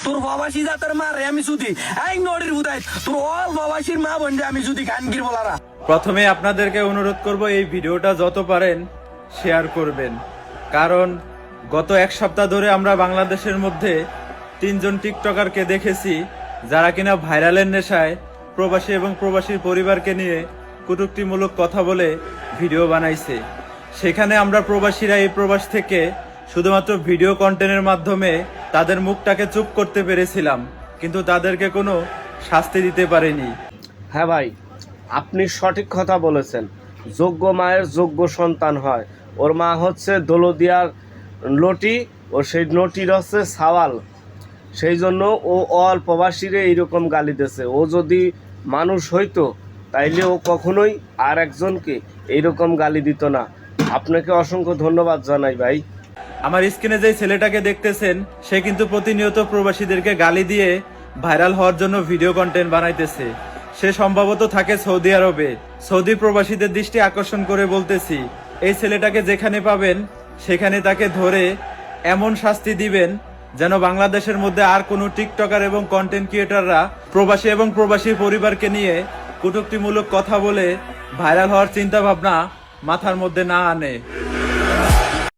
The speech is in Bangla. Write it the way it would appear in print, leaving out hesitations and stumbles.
তোর প্রবাসী জাতের মারে আমি শুধু এই নড়ির বুদাই তোর অল প্রবাসীর মা বোন আমি শুধু গানগির বলারা। প্রথমে আপনাদেরকে অনুরোধ করব এই ভিডিওটা যত পারেন শেয়ার করবেন, কারণ গত এক সপ্তাহ ধরে আমরা বাংলাদেশের মধ্যে 3 জন টিকটকারকে দেখেছি যারা কিনা ভাইরালের নেশায় প্রবাসী এবং প্রবাসীর পরিবারকে নিয়ে কটূক্তিমূলক কথা বলে ভিডিও বানাইছে। সেখানে আমরা প্রবাসীরা এই প্রবাস থেকে শুধুমাত্র ভিডিও কন্টেন্টের মাধ্যমে তাদের মুখটাকে চুপ করতে পেরেছিলাম, কিন্তু তাদেরকে কোনো শাস্তি দিতে পারেনি। হ্যাঁ ভাই, আপনি সঠিক কথা বলেছেন। যোগ্য মায়ের যোগ্য সন্তান হয়। ওর মা হচ্ছে দৌলদিয়ার লটি, ও সেই লটির হচ্ছে সাওয়াল। সেই জন্য ও অল প্রবাসীরে এইরকম গালি দিয়েছে। ও যদি মানুষ হইতো তাইলে ও কখনোই আর একজনকে এইরকম গালি দিত না। আপনাকে অসংখ্য ধন্যবাদ জানাই ভাই। আমার স্ক্রিনে যে ছেলেটাকে দেখতেছেন সে কিন্তু প্রতিনিয়ত প্রবাসীদেরকে গালি দিয়ে ভাইরাল হওয়ার জন্য ভিডিও কন্টেন্ট বানাইতেছে। সে সম্ভবত থাকে সৌদি আরবে। সৌদি প্রবাসীদের দৃষ্টি আকর্ষণ করে বলতেছি, এই ছেলেটাকে যেখানে পাবেন সেখানে তাকে ধরে এমন শাস্তি দিবেন যেন বাংলাদেশের মধ্যে আর কোনো টিকটকার এবং কন্টেন্ট ক্রিয়েটররা প্রবাসী এবং প্রবাসীর পরিবারকে নিয়ে কটূক্তিমূলক কথা বলে ভাইরাল হওয়ার চিন্তা ভাবনা মাথার মধ্যে না আনে।